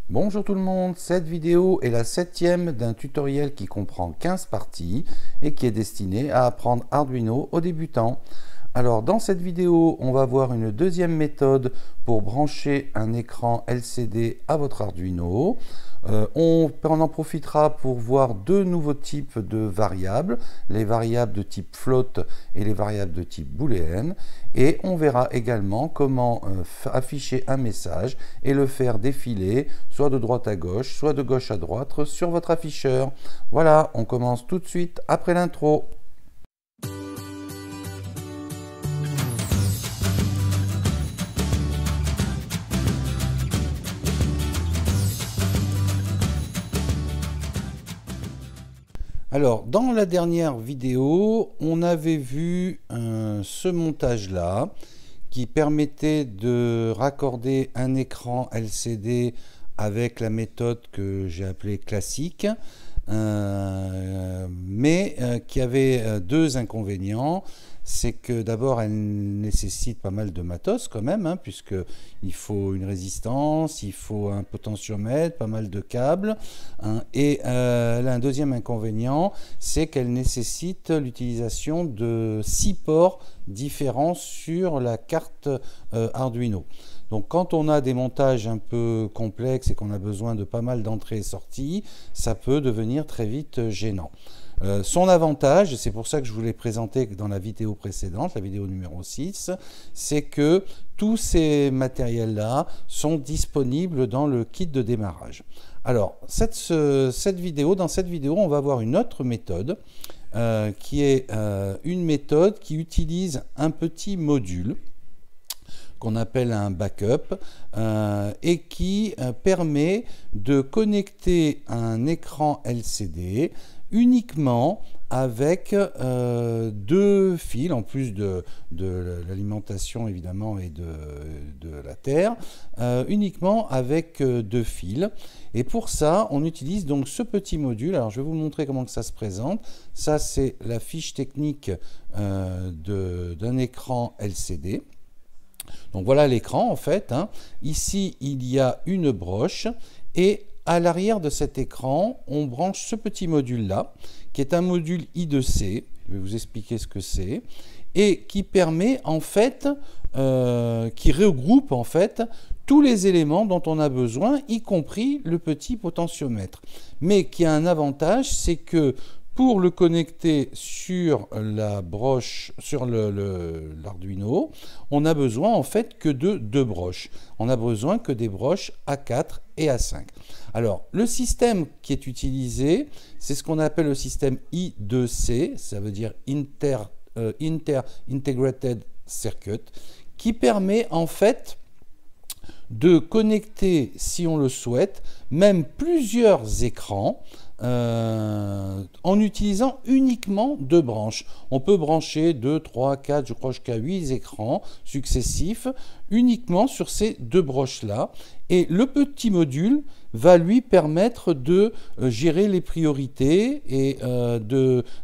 Bonjour tout le monde, cette vidéo est la 7e d'un tutoriel qui comprend 15 parties et qui est destiné à apprendre Arduino aux débutants. Alors dans cette vidéo, on va voir une deuxième méthode pour brancher un écran LCD à votre Arduino. On en profitera pour voir deux nouveaux types de variables, les variables de type float et les variables de type booléenne. Et on verra également comment afficher un message et le faire défiler soit de droite à gauche, soit de gauche à droite sur votre afficheur. Voilà, on commence tout de suite après l'intro. Alors, dans la dernière vidéo, on avait vu ce montage-là qui permettait de raccorder un écran LCD avec la méthode que j'ai appelée classique, mais qui avait deux inconvénients. C'est que d'abord, elle nécessite pas mal de matos quand même, puisqu'il faut une résistance, il faut un potentiomètre, pas mal de câbles. Et elle a un deuxième inconvénient, c'est qu'elle nécessite l'utilisation de 6 ports différents sur la carte Arduino. Donc quand on a des montages un peu complexes et qu'on a besoin de pas mal d'entrées et sorties, ça peut devenir très vite gênant. Son avantage, c'est pour ça que je vous l'ai présenté dans la vidéo précédente, la vidéo numéro 6, c'est que tous ces matériels-là sont disponibles dans le kit de démarrage. Alors, dans cette vidéo, on va voir une autre méthode qui est une méthode qui utilise un petit module qu'on appelle un backup et qui permet de connecter un écran LCD uniquement avec deux fils, en plus de l'alimentation évidemment et de la terre, uniquement avec deux fils. Et pour ça, on utilise donc ce petit module. Alors je vais vous montrer comment que ça se présente. Ça, c'est la fiche technique d'un écran LCD. Donc voilà l'écran en fait. Ici, il y a une broche et à l'arrière de cet écran, on branche ce petit module-là, qui est un module I2C, je vais vous expliquer ce que c'est, et qui permet en fait, qui regroupe en fait tous les éléments dont on a besoin, y compris le petit potentiomètre. Mais qui a un avantage, c'est que pour le connecter sur la broche, sur l'Arduino, on a besoin en fait que de deux broches. On n'a besoin que des broches A4 et A5. Alors, le système qui est utilisé, c'est ce qu'on appelle le système I2C, ça veut dire Integrated Circuit, qui permet en fait de connecter, si on le souhaite, même plusieurs écrans en utilisant uniquement deux branches. On peut brancher 2, 3, 4, je crois jusqu'à 8 écrans successifs uniquement sur ces deux broches-là. Et le petit module va lui permettre de gérer les priorités et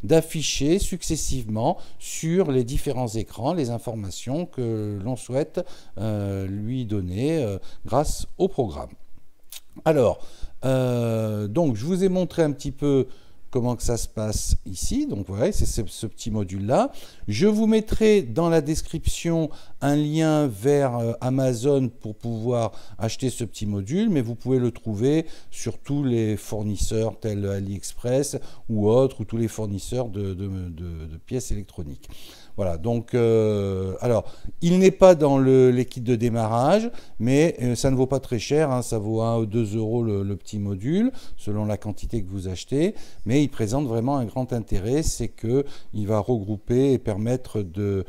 d'afficher successivement sur les différents écrans les informations que l'on souhaite lui donner grâce au programme. Alors, donc je vous ai montré un petit peu comment que ça se passe ici. Donc voilà, c'est ce petit module-là. Je vous mettrai dans la description un lien vers Amazon pour pouvoir acheter ce petit module, mais vous pouvez le trouver sur tous les fournisseurs tels AliExpress ou autres, ou tous les fournisseurs de pièces électroniques. Voilà, donc, alors, il n'est pas dans les kits de démarrage, mais ça ne vaut pas très cher, ça vaut 1 ou 2 euros le petit module, selon la quantité que vous achetez, mais il présente vraiment un grand intérêt, c'est qu'il va regrouper et permettre de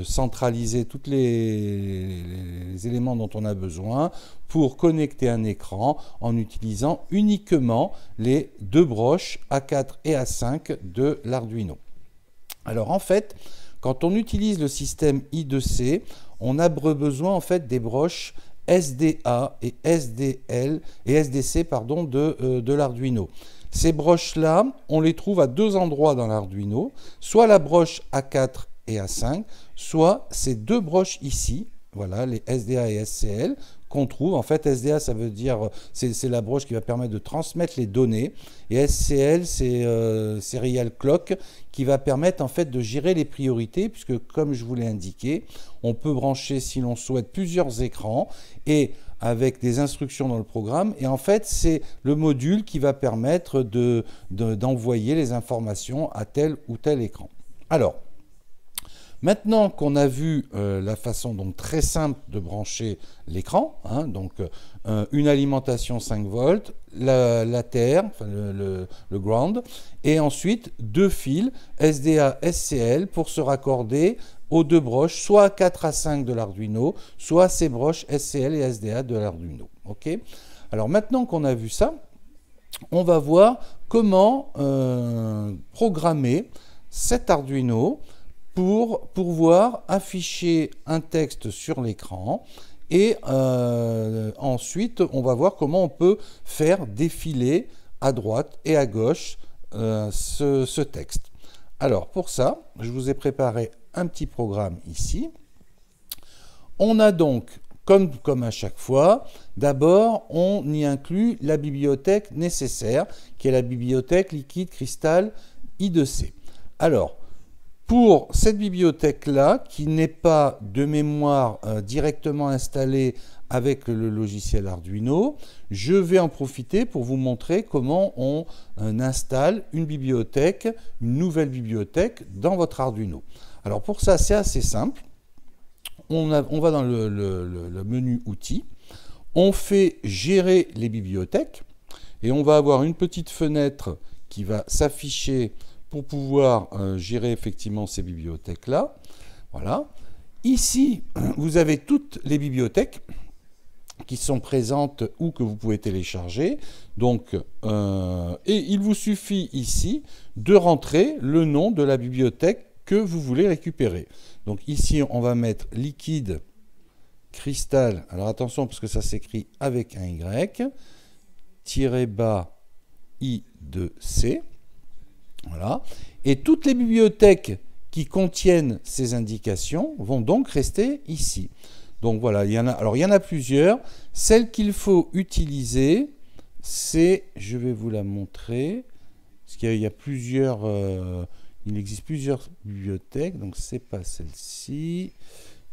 centraliser tous les éléments dont on a besoin pour connecter un écran en utilisant uniquement les deux broches A4 et A5 de l'Arduino. Alors en fait, quand on utilise le système I2C, on a besoin en fait des broches SDA et SDL et SDC pardon, de l'Arduino. Ces broches-là, on les trouve à deux endroits dans l'Arduino, soit la broche A4 et A5, soit ces deux broches ici, voilà, les SDA et SCL, qu'on trouve. En fait, SDA, ça veut dire, c'est la broche qui va permettre de transmettre les données. Et SCL, c'est Serial Clock, qui va permettre en fait de gérer les priorités, puisque comme je vous l'ai indiqué, on peut brancher, si l'on souhaite, plusieurs écrans et avec des instructions dans le programme. Et en fait, c'est le module qui va permettre d'envoyer les informations à tel ou tel écran. Alors, maintenant qu'on a vu la façon donc très simple de brancher l'écran, hein, donc une alimentation 5 volts, la terre, enfin le ground, et ensuite deux fils SDA SCL pour se raccorder aux deux broches, soit 4 à 5 de l'Arduino, soit ces broches SCL et SDA de l'Arduino. Okay. Alors maintenant qu'on a vu ça, on va voir comment programmer cet Arduino pour pouvoir afficher un texte sur l'écran et ensuite on va voir comment on peut faire défiler à droite et à gauche ce texte. Alors pour ça, je vous ai préparé un petit programme ici. On a donc, comme à chaque fois, d'abord on y inclut la bibliothèque nécessaire qui est la bibliothèque Liquid Crystal I2C. Alors, pour cette bibliothèque-là, qui n'est pas de mémoire directement installée avec le logiciel Arduino, je vais en profiter pour vous montrer comment on installe une bibliothèque, une nouvelle bibliothèque dans votre Arduino. Alors pour ça, c'est assez simple. On va dans le menu Outils, on fait Gérer les bibliothèques et on va avoir une petite fenêtre qui va s'afficher pour pouvoir gérer effectivement ces bibliothèques-là. Voilà. Ici, vous avez toutes les bibliothèques qui sont présentes ou que vous pouvez télécharger. Donc, et il vous suffit ici de rentrer le nom de la bibliothèque que vous voulez récupérer. Donc ici, on va mettre Liquid Crystal. Alors attention, parce que ça s'écrit avec un Y, -bas I2C. Voilà. Et toutes les bibliothèques qui contiennent ces indications vont donc rester ici. Donc voilà, il y en a plusieurs. Celle qu'il faut utiliser, c'est, je vais vous la montrer, parce qu'il y a plusieurs, il existe plusieurs bibliothèques, donc c'est pas celle-ci.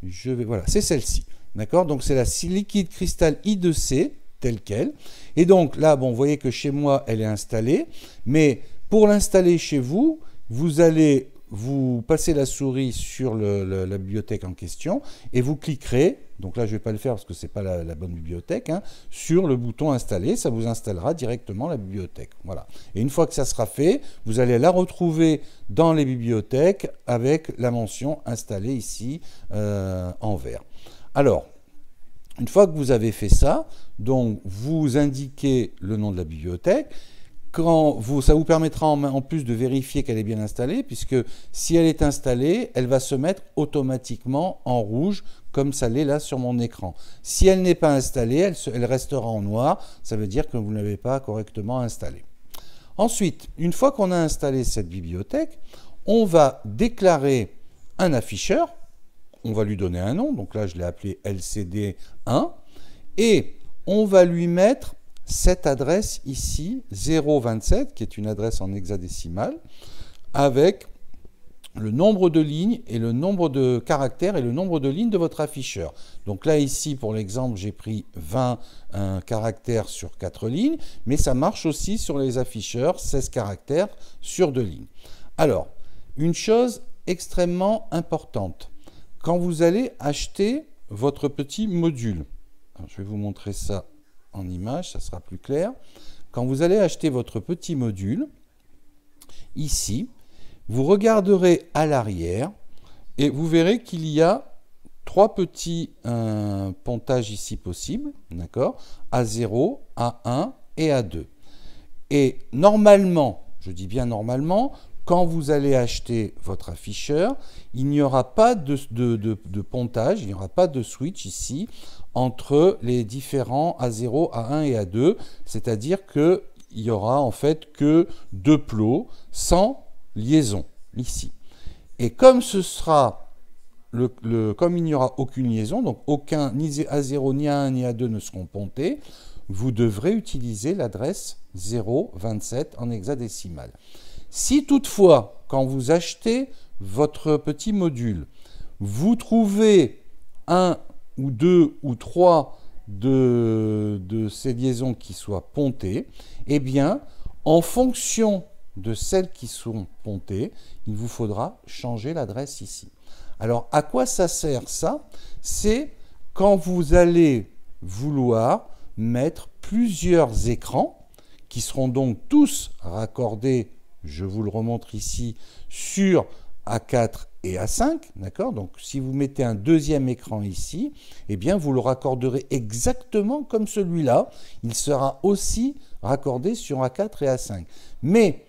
Voilà, c'est celle-ci. D'accord? Donc c'est la Liquid Crystal I2C, telle qu'elle. Et donc là, bon, vous voyez que chez moi, elle est installée, mais pour l'installer chez vous, vous allez vous passer la souris sur la bibliothèque en question et vous cliquerez, donc là je ne vais pas le faire parce que ce n'est pas la bonne bibliothèque, hein, sur le bouton installer, ça vous installera directement la bibliothèque. Voilà. Et une fois que ça sera fait, vous allez la retrouver dans les bibliothèques avec la mention installée ici en vert. Alors, une fois que vous avez fait ça, donc vous indiquez le nom de la bibliothèque. Ça vous permettra en plus de vérifier qu'elle est bien installée, puisque si elle est installée, elle va se mettre automatiquement en rouge, comme ça l'est là sur mon écran. Si elle n'est pas installée, elle restera en noir, ça veut dire que vous ne l'avez pas correctement installée. Ensuite, une fois qu'on a installé cette bibliothèque, on va déclarer un afficheur, on va lui donner un nom, donc là je l'ai appelé LCD1, et on va lui mettre cette adresse ici, 027, qui est une adresse en hexadécimal, avec le nombre de lignes et le nombre de caractères et le nombre de lignes de votre afficheur. Donc là, ici, pour l'exemple, j'ai pris 20 caractères sur 4 lignes, mais ça marche aussi sur les afficheurs, 16 caractères sur 2 lignes. Alors, une chose extrêmement importante, quand vous allez acheter votre petit module, alors, je vais vous montrer ça en image, ça sera plus clair. Quand vous allez acheter votre petit module, ici, vous regarderez à l'arrière et vous verrez qu'il y a 3 petits pontages ici possibles, d'accord, A0, A1 et A2. Et normalement, je dis bien normalement, quand vous allez acheter votre afficheur, il n'y aura pas de pontage, il n'y aura pas de switch ici entre les différents A0, A1 et A2, c'est-à-dire qu'il n'y aura en fait que 2 plots sans liaison ici. Et comme ce sera comme il n'y aura aucune liaison, donc aucun, ni A0, ni A1, ni A2 ne seront pontés, vous devrez utiliser l'adresse 027 en hexadécimal. Si toutefois, quand vous achetez votre petit module, vous trouvez un ou deux ou trois de ces liaisons qui soient pontées, eh bien, en fonction de celles qui sont pontées, il vous faudra changer l'adresse ici. Alors, à quoi ça sert ça? C'est quand vous allez vouloir mettre plusieurs écrans qui seront donc tous raccordés, je vous le remontre ici, sur A4 et A5, d'accord? Donc, si vous mettez un deuxième écran ici, eh bien, vous le raccorderez exactement comme celui-là. Il sera aussi raccordé sur A4 et A5. Mais,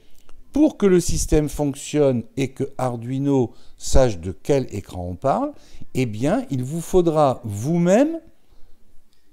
pour que le système fonctionne et que Arduino sache de quel écran on parle, eh bien, il vous faudra vous-même,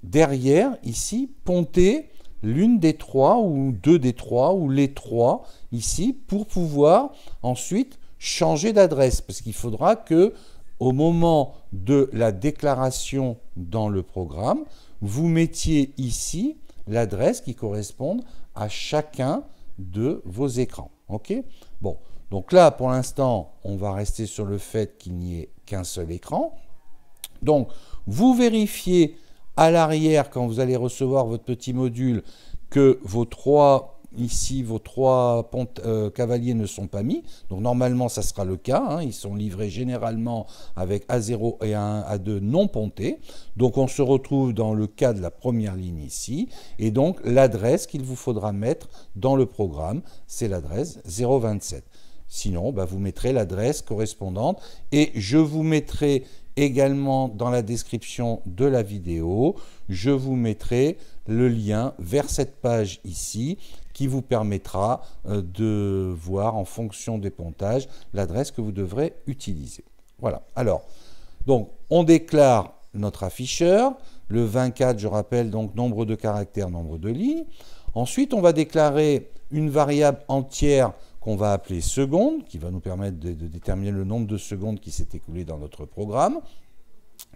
derrière, ici, ponter l'une des trois, ou deux des trois, ou les trois, ici, pour pouvoir ensuite changer d'adresse, parce qu'il faudra que, au moment de la déclaration dans le programme, vous mettiez ici l'adresse qui corresponde à chacun de vos écrans. Ok? Bon, donc là, pour l'instant, on va rester sur le fait qu'il n'y ait qu'un seul écran. Donc, vous vérifiez à l'arrière, quand vous allez recevoir votre petit module, que vos trois cavaliers ne sont pas mis. Donc normalement, ça sera le cas. Hein. Ils sont livrés généralement avec A0 et A1, A2 non pontés. Donc on se retrouve dans le cas de la première ligne ici. Et donc l'adresse qu'il vous faudra mettre dans le programme, c'est l'adresse 027. Sinon, vous mettrez l'adresse correspondante. Et je vous mettrai également dans la description de la vidéo, je vous mettrai le lien vers cette page ici qui vous permettra de voir en fonction des pontages l'adresse que vous devrez utiliser. Voilà. Alors, donc, on déclare notre afficheur. Le 24, je rappelle, donc nombre de caractères, nombre de lignes. Ensuite, on va déclarer une variable entière qu'on va appeler seconde, qui va nous permettre de déterminer le nombre de secondes qui s'est écoulé dans notre programme.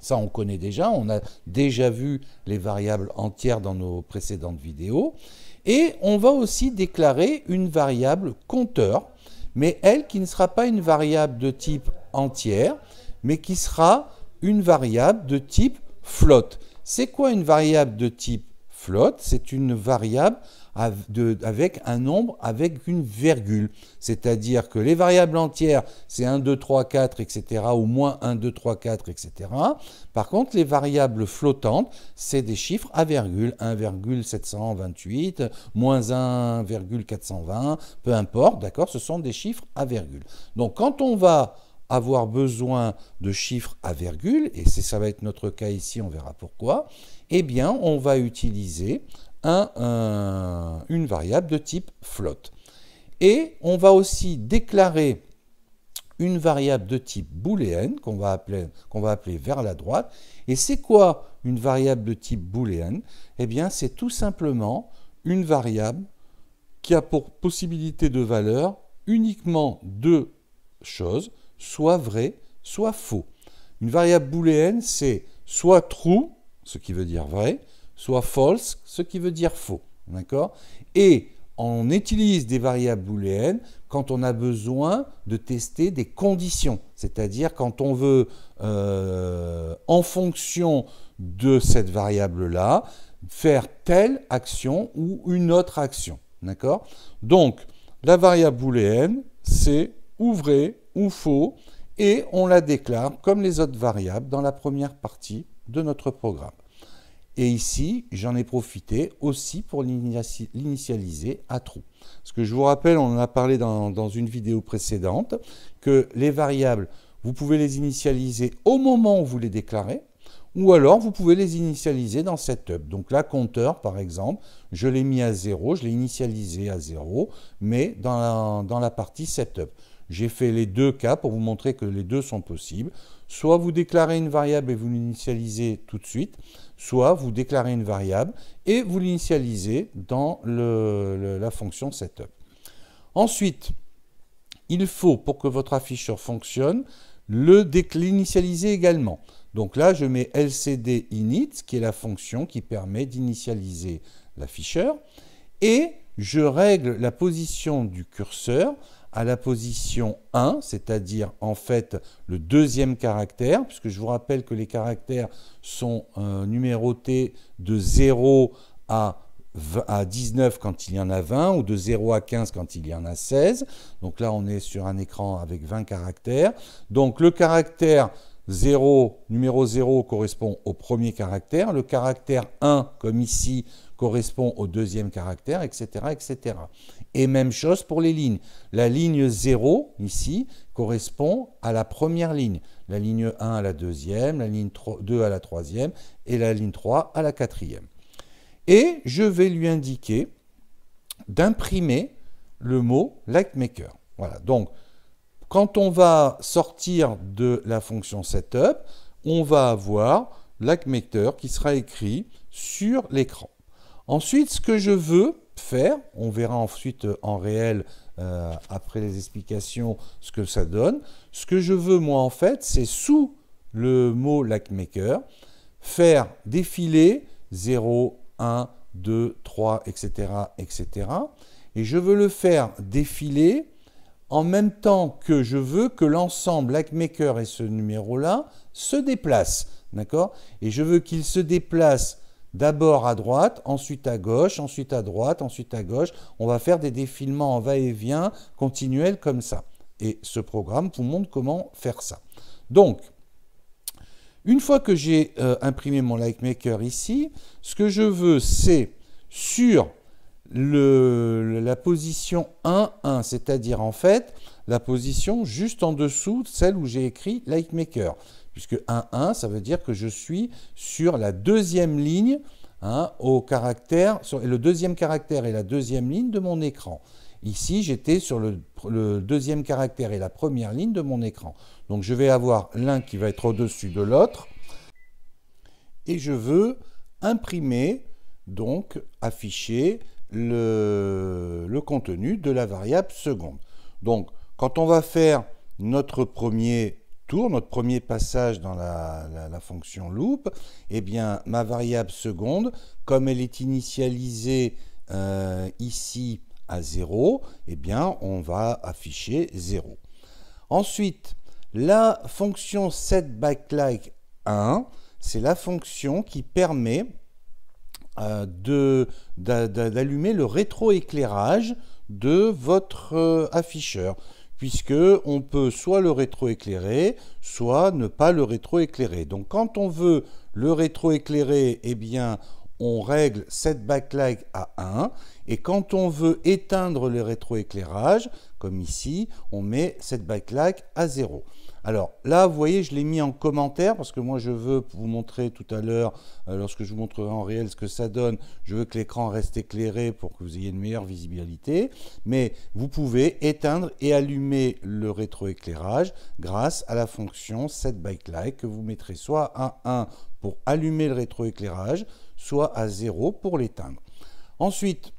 Ça, on connaît déjà. On a déjà vu les variables entières dans nos précédentes vidéos. Et on va aussi déclarer une variable compteur, mais elle qui ne sera pas une variable de type entière, mais qui sera une variable de type float. C'est quoi une variable de type float? C'est une variable avec un nombre avec une virgule. C'est-à-dire que les variables entières, c'est 1, 2, 3, 4, etc. ou moins 1, 2, 3, 4, etc. Par contre, les variables flottantes, c'est des chiffres à virgule, 1,728, moins 1,420, peu importe, d'accord, ce sont des chiffres à virgule. Donc, quand on va avoir besoin de chiffres à virgule, et ça va être notre cas ici, on verra pourquoi, eh bien, on va utiliser une variable de type float. Et on va aussi déclarer une variable de type booléenne qu'on va appeler vers la droite. Et c'est quoi une variable de type booléenne? Eh bien, c'est tout simplement une variable qui a pour possibilité de valeur uniquement deux choses, soit vrai, soit faux. Une variable booléenne, c'est soit true, ce qui veut dire vrai, soit false, ce qui veut dire faux. D'accord? Et on utilise des variables booléennes quand on a besoin de tester des conditions. C'est-à-dire quand on veut, en fonction de cette variable-là, faire telle action ou une autre action. D'accord? Donc, la variable booléenne, c'est ou vrai ou faux, et on la déclare comme les autres variables dans la première partie de notre programme. Et ici, j'en ai profité aussi pour l'initialiser à true. Parce que je vous rappelle, on en a parlé dans une vidéo précédente, que les variables, vous pouvez les initialiser au moment où vous les déclarez, ou alors vous pouvez les initialiser dans Setup. Donc là, compteur, par exemple, je l'ai mis à 0, je l'ai initialisé à 0, mais dans la partie Setup. J'ai fait les deux cas pour vous montrer que les deux sont possibles. Soit vous déclarez une variable et vous l'initialisez tout de suite, soit vous déclarez une variable et vous l'initialisez dans la fonction setup. Ensuite, il faut, pour que votre afficheur fonctionne, l'initialiser également. Donc là, je mets lcd init, qui est la fonction qui permet d'initialiser l'afficheur, et je règle la position du curseur à la position 1, c'est-à-dire en fait le deuxième caractère, puisque je vous rappelle que les caractères sont numérotés de 0 à 19 quand il y en a 20, ou de 0 à 15 quand il y en a 16. Donc là, on est sur un écran avec 20 caractères. Donc le caractère 0, numéro 0 correspond au premier caractère. Le caractère 1, comme ici, correspond au deuxième caractère, etc., etc. Et même chose pour les lignes. La ligne 0, ici, correspond à la première ligne. La ligne 1 à la deuxième, la ligne 2 à la troisième, et la ligne 3 à la quatrième. Et je vais lui indiquer d'imprimer le mot LikeMaker. Voilà, donc quand on va sortir de la fonction setup, on va avoir LikeMaker qui sera écrit sur l'écran. Ensuite, ce que je veux faire, on verra ensuite en réel, après les explications, ce que ça donne. Ce que je veux, moi, en fait, c'est sous le mot LikeMaker, faire défiler 0, 1, 2, 3, etc., etc. Et je veux le faire défiler en même temps que je veux que l'ensemble LikeMaker et ce numéro-là se déplacent. D'accord? Et je veux qu'il se déplace d'abord à droite, ensuite à gauche, ensuite à droite, ensuite à gauche. On va faire des défilements en va-et-vient continuels comme ça. Et ce programme vous montre comment faire ça. Donc, une fois que j'ai imprimé mon LikeMaker ici, ce que je veux, c'est sur la position 1, 1, c'est-à-dire en fait la position juste en dessous de celle où j'ai écrit LikeMaker. Puisque 1, 1, ça veut dire que je suis sur la deuxième ligne, hein, sur le deuxième caractère et la deuxième ligne de mon écran. Ici, j'étais sur le deuxième caractère et la première ligne de mon écran. Donc je vais avoir l'un qui va être au-dessus de l'autre. Et je veux imprimer, donc afficher le contenu de la variable seconde. Donc quand on va faire notre premier tour, notre premier passage dans la fonction loop, eh bien ma variable seconde, comme elle est initialisée ici à 0, eh bien on va afficher 0. Ensuite, la fonction setBackLike1, c'est la fonction qui permet d'allumer le rétroéclairage de votre afficheur, puisque on peut soit le rétroéclairer, soit ne pas le rétroéclairer. Donc quand on veut le rétroéclairer, eh bien on règle setBackLike à 1, et quand on veut éteindre le rétroéclairage, comme ici, on met setBackLike à 0. Alors là, vous voyez, je l'ai mis en commentaire parce que moi je veux vous montrer tout à l'heure, lorsque je vous montrerai en réel ce que ça donne, je veux que l'écran reste éclairé pour que vous ayez une meilleure visibilité. Mais vous pouvez éteindre et allumer le rétroéclairage grâce à la fonction setBackLike que vous mettrez soit à 1 pour allumer le rétroéclairage, soit à 0 pour l'éteindre. Ensuite,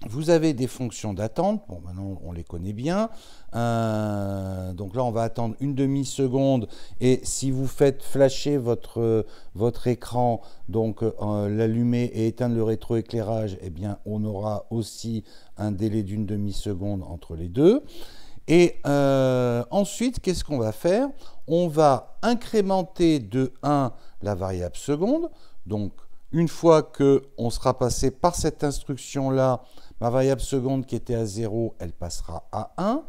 vous avez des fonctions d'attente, bon maintenant on les connaît bien, donc là on va attendre une demi-seconde et si vous faites flasher votre écran, donc l'allumer et éteindre le rétroéclairage, eh bien on aura aussi un délai d'une demi-seconde entre les deux. Et ensuite, qu'est-ce qu'on va faire? On va incrémenter de 1 la variable seconde, donc une fois qu'on sera passé par cette instruction-là, ma variable seconde qui était à 0, elle passera à 1.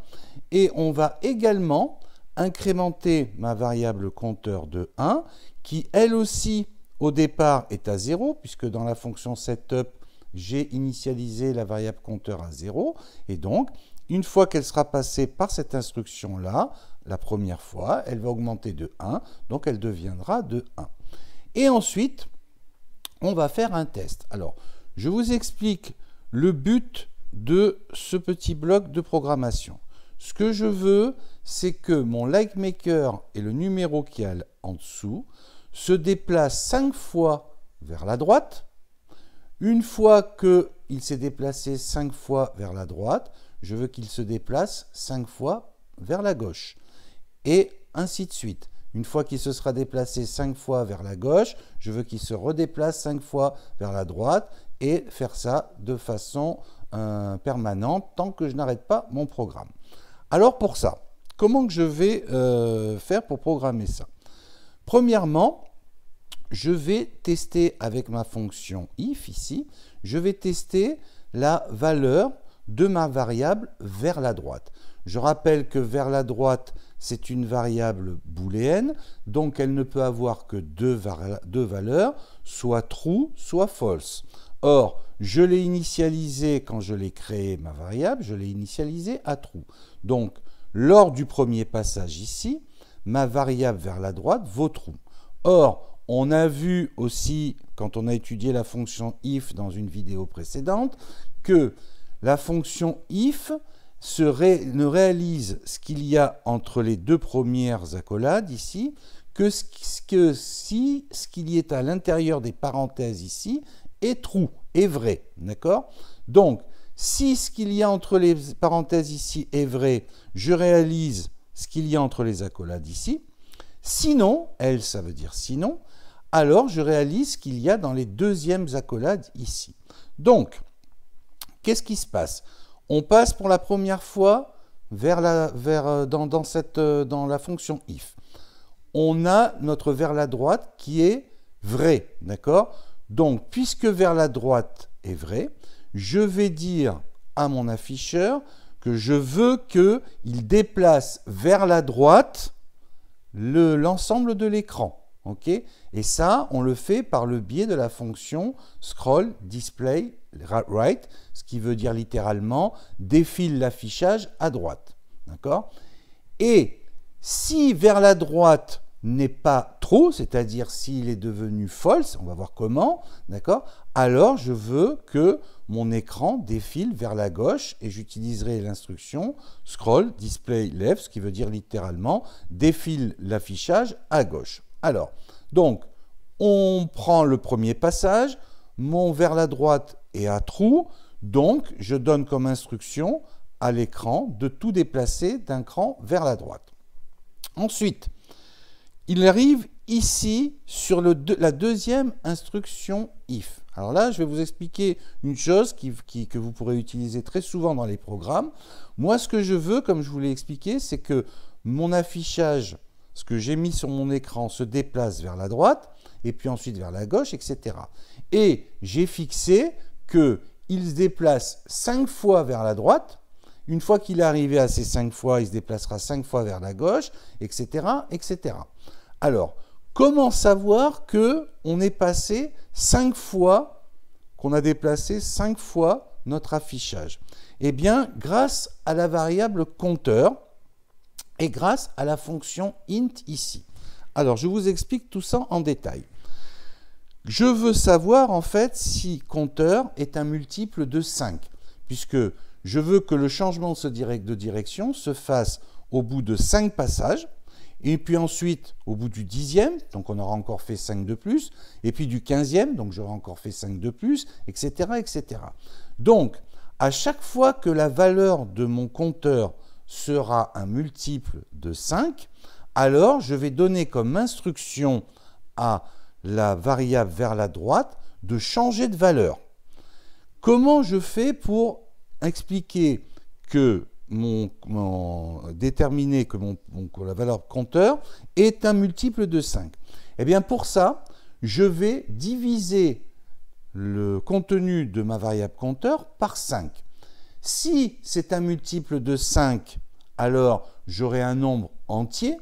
Et on va également incrémenter ma variable compteur de 1, qui elle aussi, au départ, est à 0, puisque dans la fonction setup, j'ai initialisé la variable compteur à 0. Et donc, une fois qu'elle sera passée par cette instruction-là, la première fois, elle va augmenter de 1, donc elle deviendra de 1. Et ensuite, on va faire un test. Alors, je vous explique le but de ce petit bloc de programmation. Ce que je veux, c'est que mon LikeMaker et le numéro qui est en dessous se déplacent 5 fois vers la droite. Une fois qu'il s'est déplacé 5 fois vers la droite, je veux qu'il se déplace 5 fois vers la gauche. Et ainsi de suite. Une fois qu'il se sera déplacé 5 fois vers la gauche, je veux qu'il se redéplace 5 fois vers la droite et faire ça de façon permanente tant que je n'arrête pas mon programme. Alors pour ça, comment que je vais faire pour programmer ça? Premièrement, je vais tester avec ma fonction if ici, je vais tester la valeur de ma variable vers la droite. Je rappelle que vers la droite, c'est une variable booléenne, donc elle ne peut avoir que deux valeurs, soit true, soit false. Or, je l'ai initialisé quand je l'ai créé, ma variable, je l'ai initialisé à true. Donc, lors du premier passage ici, ma variable vers la droite vaut true. Or, on a vu aussi, quand on a étudié la fonction if dans une vidéo précédente, que la fonction if ne réalise ce qu'il y a entre les deux premières accolades ici, que si ce qu'il y est à l'intérieur des parenthèses ici est true, est vrai. D'accord? Donc, si ce qu'il y a entre les parenthèses ici est vrai, je réalise ce qu'il y a entre les accolades ici. Sinon, else, ça veut dire sinon, alors je réalise ce qu'il y a dans les deuxièmes accolades ici. Donc, qu'est-ce qui se passe? On passe pour la première fois dans la fonction if. On a notre vers la droite qui est vrai, d'accord? Donc, puisque vers la droite est vrai, je vais dire à mon afficheur que je veux qu'il déplace vers la droite l'ensemble de l'écran. Okay? Et ça, on le fait par le biais de la fonction scroll display right, ce qui veut dire littéralement défile l'affichage à droite. D'accord? Et si vers la droite n'est pas true, c'est-à-dire s'il est devenu false, on va voir comment, d'accord? Alors je veux que mon écran défile vers la gauche et j'utiliserai l'instruction scroll display left, ce qui veut dire littéralement défile l'affichage à gauche. Alors, donc, on prend le premier passage, mon vers la droite est à true, donc je donne comme instruction à l'écran de tout déplacer d'un cran vers la droite. Ensuite, il arrive ici sur la deuxième instruction if. Alors là, je vais vous expliquer une chose que vous pourrez utiliser très souvent dans les programmes. Moi, ce que je veux, comme je vous l'ai expliqué, c'est que mon affichage, ce que j'ai mis sur mon écran, se déplace vers la droite, et puis ensuite vers la gauche, etc. Et j'ai fixé qu'il se déplace 5 fois vers la droite. Une fois qu'il est arrivé à ces 5 fois, il se déplacera 5 fois vers la gauche, etc., etc. Alors, comment savoir qu'on est passé 5 fois, qu'on a déplacé 5 fois notre affichage? Eh bien, grâce à la variable compteur et grâce à la fonction int ici. Alors, je vous explique tout ça en détail. Je veux savoir, en fait, si compteur est un multiple de 5, puisque je veux que le changement de direction se fasse au bout de 5 passages, et puis ensuite au bout du 10e, donc on aura encore fait 5 de plus, et puis du 15e, donc j'aurai encore fait 5 de plus, etc., etc. Donc, à chaque fois que la valeur de mon compteur sera un multiple de 5, alors je vais donner comme instruction à la variable vers la droite de changer de valeur. Comment je fais pour expliquer que déterminer que la valeur compteur est un multiple de 5? Eh bien pour ça, je vais diviser le contenu de ma variable compteur par 5. Si c'est un multiple de 5, alors j'aurai un nombre entier.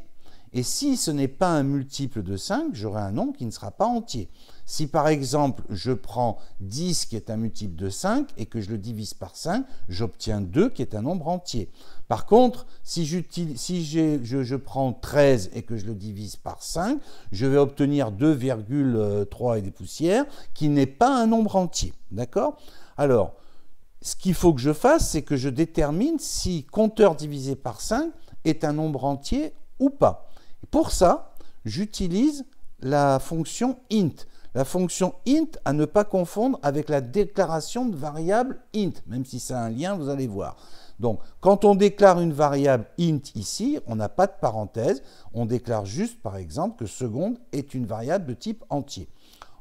Et si ce n'est pas un multiple de 5, j'aurai un nombre qui ne sera pas entier. Si par exemple, je prends 10 qui est un multiple de 5 et que je le divise par 5, j'obtiens 2 qui est un nombre entier. Par contre, si je prends 13 et que je le divise par 5, je vais obtenir 2,3 et des poussières qui n'est pas un nombre entier. D'accord? Alors, ce qu'il faut que je fasse, c'est que je détermine si compteur divisé par 5 est un nombre entier ou pas. Pour ça, j'utilise la fonction int. la fonction int à ne pas confondre avec la déclaration de variable int, même si ça a un lien, vous allez voir. Donc, quand on déclare une variable int ici, on n'a pas de parenthèse, on déclare juste, par exemple, que seconde est une variable de type entier.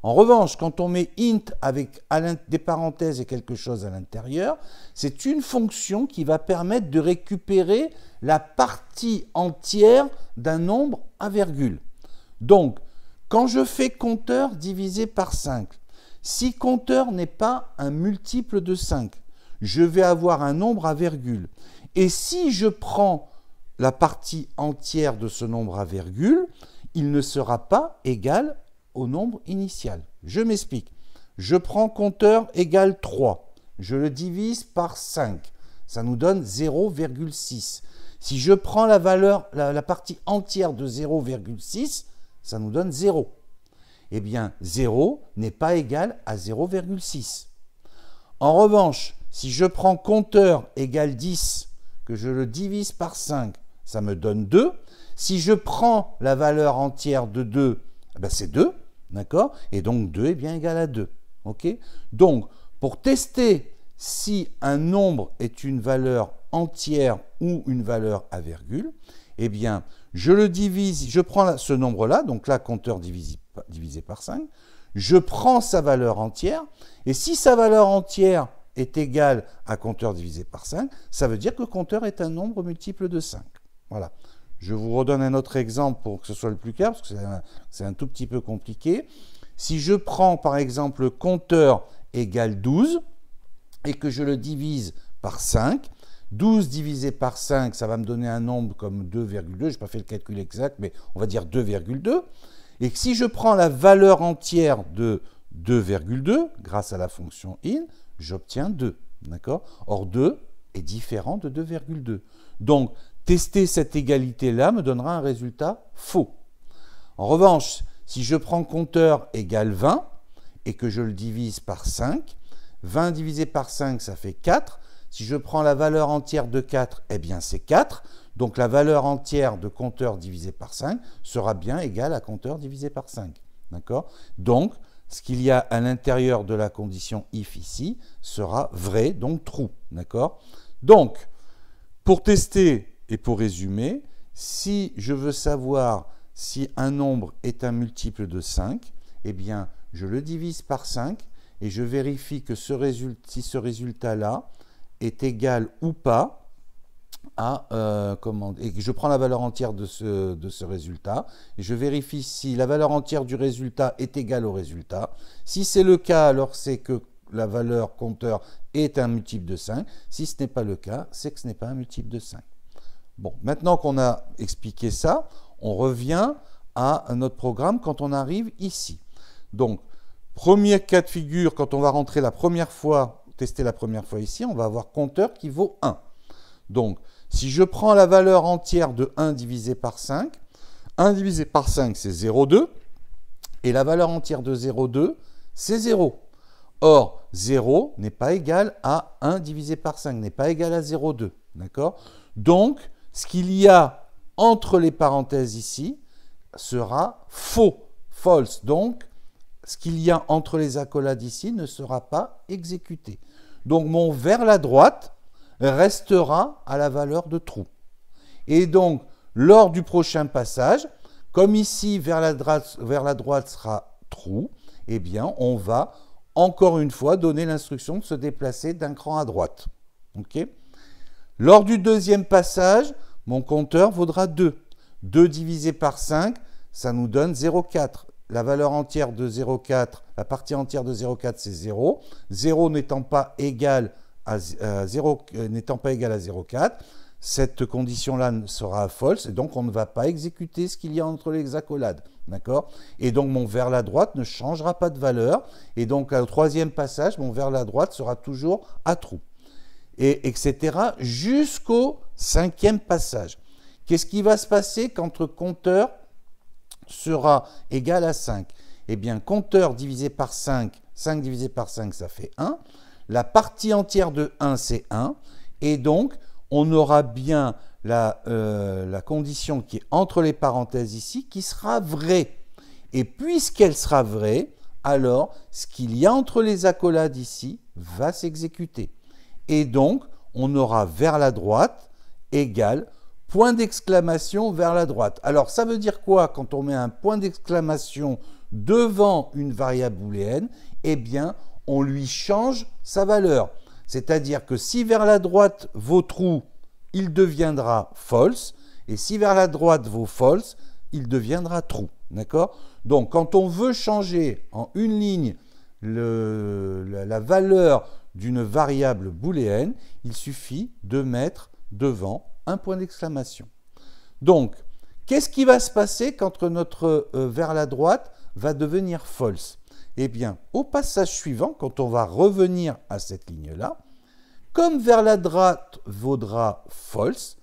En revanche, quand on met int avec des parenthèses et quelque chose à l'intérieur, c'est une fonction qui va permettre de récupérer la partie entière d'un nombre à virgule. Donc, quand je fais compteur divisé par 5, si compteur n'est pas un multiple de 5, je vais avoir un nombre à virgule. Et si je prends la partie entière de ce nombre à virgule, il ne sera pas égal au nombre initial. Je m'explique. Je prends compteur égale 3. Je le divise par 5. Ça nous donne 0,6. Si je prends la valeur, la partie entière de 0,6, ça nous donne 0. Eh bien, 0 n'est pas égal à 0,6. En revanche, si je prends compteur égale 10, que je le divise par 5, ça me donne 2. Si je prends la valeur entière de 2, ben c'est 2, d'accord? Et donc 2 est bien égal à 2. Okay? Donc, pour tester si un nombre est une valeur entière ou une valeur à virgule, eh bien, je le divise, je prends ce nombre-là, donc là, compteur divisé par 5, je prends sa valeur entière, et si sa valeur entière est égale à compteur divisé par 5, ça veut dire que compteur est un nombre multiple de 5. Voilà. Je vous redonne un autre exemple pour que ce soit le plus clair, parce que c'est un tout petit peu compliqué. Si je prends par exemple compteur égale 12, et que je le divise par 5, 12 divisé par 5, ça va me donner un nombre comme 2,2, je n'ai pas fait le calcul exact, mais on va dire 2,2. Et que si je prends la valeur entière de 2,2, grâce à la fonction in, j'obtiens 2. D'accord? Or, 2 est différent de 2,2. Donc, tester cette égalité-là me donnera un résultat faux. En revanche, si je prends compteur égale 20 et que je le divise par 5, 20 divisé par 5, ça fait 4. Si je prends la valeur entière de 4, eh bien c'est 4. Donc la valeur entière de compteur divisé par 5 sera bien égale à compteur divisé par 5. D'accord? Donc, ce qu'il y a à l'intérieur de la condition if ici sera vrai, donc true. D'accord? Donc, pour tester et pour résumer, si je veux savoir si un nombre est un multiple de 5, eh bien, je le divise par 5 et je vérifie que si ce résultat-là est égal ou pas à, et que je prends la valeur entière de ce résultat, et je vérifie si la valeur entière du résultat est égale au résultat. Si c'est le cas, alors c'est que la valeur compteur est un multiple de 5. Si ce n'est pas le cas, c'est que ce n'est pas un multiple de 5. Bon, maintenant qu'on a expliqué ça, on revient à notre programme quand on arrive ici. Donc, premier cas de figure, quand on va rentrer la première fois, tester la première fois ici, on va avoir compteur qui vaut 1. Donc, si je prends la valeur entière de 1 divisé par 5, 1 divisé par 5, c'est 0,2. Et la valeur entière de 0,2, c'est 0. Or, 0 n'est pas égal à 1 divisé par 5, n'est pas égal à 0,2. D'accord? Donc, ce qu'il y a entre les parenthèses ici sera faux, false. Donc, ce qu'il y a entre les accolades ici ne sera pas exécuté. Donc, mon vers la droite restera à la valeur de true. Et donc, lors du prochain passage, comme ici, vers la droite sera true, eh bien, on va encore une fois donner l'instruction de se déplacer d'un cran à droite. Okay? Lors du deuxième passage, mon compteur vaudra 2. 2 divisé par 5, ça nous donne 0,4. La valeur entière de 0,4, la partie entière de 0,4, c'est 0. 0 n'étant pas égal à 0,4, cette condition-là sera false, et donc on ne va pas exécuter ce qu'il y a entre les accolades. D'accord? Et donc mon vers la droite ne changera pas de valeur, et donc au troisième passage, mon vers la droite sera toujours à true. Et etc. jusqu'au cinquième passage. Qu'est-ce qui va se passer quand le compteur sera égal à 5? Eh bien, compteur divisé par 5, 5 divisé par 5, ça fait 1. La partie entière de 1, c'est 1. Et donc, on aura bien la condition qui est entre les parenthèses ici, qui sera vraie. Et puisqu'elle sera vraie, alors ce qu'il y a entre les accolades ici va s'exécuter. Et donc, on aura vers la droite égale point d'exclamation vers la droite. Alors, ça veut dire quoi quand on met un point d'exclamation devant une variable booléenne? Eh bien, on lui change sa valeur. C'est-à-dire que si vers la droite vaut true, il deviendra false. Et si vers la droite vaut false, il deviendra true. D'accord? Donc, quand on veut changer en une ligne la valeur d'une variable booléenne, il suffit de mettre devant un point d'exclamation. Donc, qu'est-ce qui va se passer quand notre vers la droite va devenir false? Eh bien, au passage suivant, quand on va revenir à cette ligne-là, comme vers la droite vaudra false,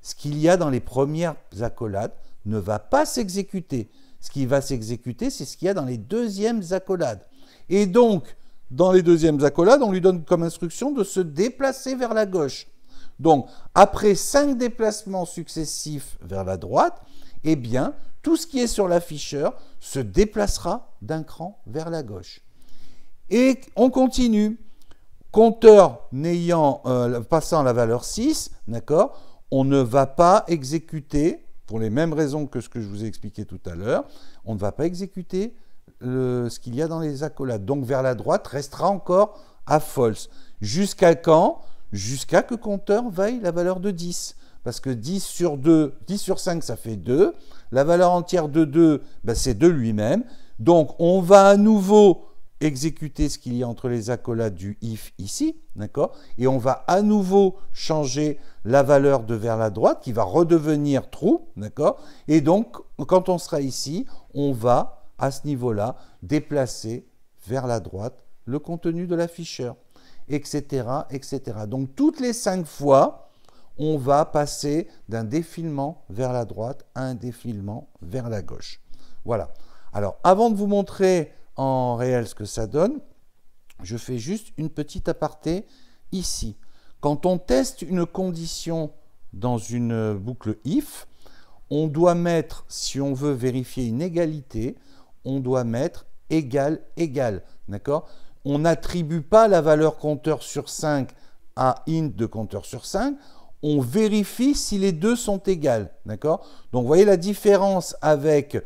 ce qu'il y a dans les premières accolades ne va pas s'exécuter. Ce qui va s'exécuter, c'est ce qu'il y a dans les deuxièmes accolades. Et donc, dans les deuxièmes accolades, on lui donne comme instruction de se déplacer vers la gauche. Donc, après 5 déplacements successifs vers la droite, eh bien, tout ce qui est sur l'afficheur se déplacera d'un cran vers la gauche. Et on continue. Compteur passant la valeur 6, d'accord, on ne va pas exécuter, pour les mêmes raisons que ce que je vous ai expliqué tout à l'heure, on ne va pas exécuter ce qu'il y a dans les accolades. Donc vers la droite restera encore à false. Jusqu'à quand? Jusqu'à que compteur vaille la valeur de 10. Parce que 10 sur 5, ça fait 2. La valeur entière de 2, ben, c'est 2 lui-même. Donc on va à nouveau exécuter ce qu'il y a entre les accolades du if ici, d'accord? Et on va à nouveau changer la valeur de vers la droite qui va redevenir true, d'accord? Et donc, quand on sera ici, on va, à ce niveau-là, déplacer vers la droite le contenu de l'afficheur, etc., etc. Donc, toutes les 5 fois, on va passer d'un défilement vers la droite à un défilement vers la gauche. Voilà. Alors, avant de vous montrer en réel ce que ça donne, je fais juste une petite aparté ici. Quand on teste une condition dans une boucle if, on doit mettre, si on veut vérifier une égalité, on doit mettre égal, égal. D'accord? On n'attribue pas la valeur compteur sur 5 à int de compteur sur 5, on vérifie si les deux sont égales. D'accord? Donc, vous voyez la différence avec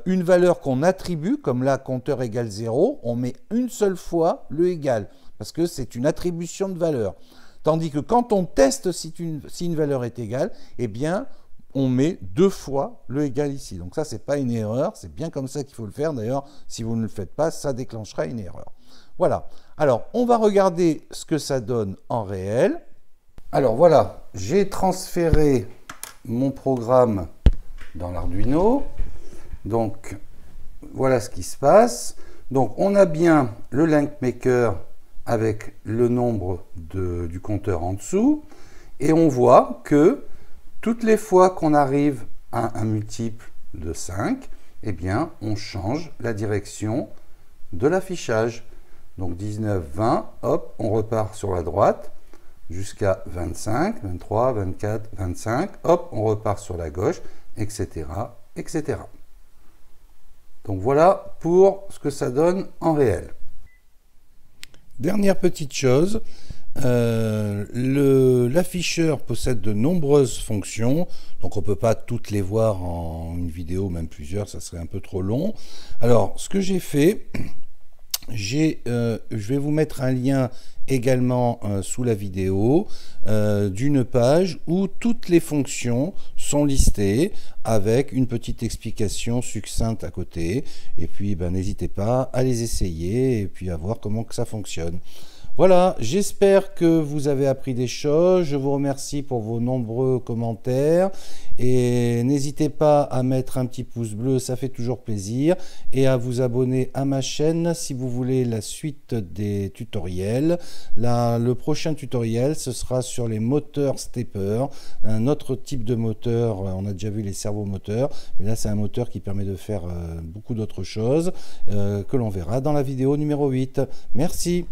une valeur qu'on attribue, comme là, compteur égale 0, on met une seule fois le égal, parce que c'est une attribution de valeur. Tandis que quand on teste si une valeur est égale, eh bien, on met 2 fois le égal ici. Donc ça, ce n'est pas une erreur, c'est bien comme ça qu'il faut le faire. D'ailleurs, si vous ne le faites pas, ça déclenchera une erreur. Voilà. Alors, on va regarder ce que ça donne en réel. Alors voilà, j'ai transféré mon programme dans l'Arduino. Donc, voilà ce qui se passe. Donc, on a bien le LinkMaker avec le nombre du compteur en dessous. Et on voit que toutes les fois qu'on arrive à un multiple de 5, eh bien, on change la direction de l'affichage. Donc, 19, 20, hop, on repart sur la droite jusqu'à 25, 23, 24, 25, hop, on repart sur la gauche, etc., etc. Donc voilà pour ce que ça donne en réel. Dernière petite chose, l'afficheur possède de nombreuses fonctions, donc on ne peut pas toutes les voir en une vidéo, même plusieurs, ça serait un peu trop long. Alors, ce que j'ai fait, je vais vous mettre un lien également sous la vidéo d'une page où toutes les fonctions sont listées avec une petite explication succincte à côté. Et puis n'hésitez pas à les essayer et puis à voir comment que ça fonctionne. Voilà, j'espère que vous avez appris des choses. Je vous remercie pour vos nombreux commentaires. Et n'hésitez pas à mettre un petit pouce bleu, ça fait toujours plaisir. Et à vous abonner à ma chaîne si vous voulez la suite des tutoriels. Le prochain tutoriel, ce sera sur les moteurs stepper. Un autre type de moteur, on a déjà vu les servomoteurs. Mais là, c'est un moteur qui permet de faire beaucoup d'autres choses que l'on verra dans la vidéo numéro 8. Merci.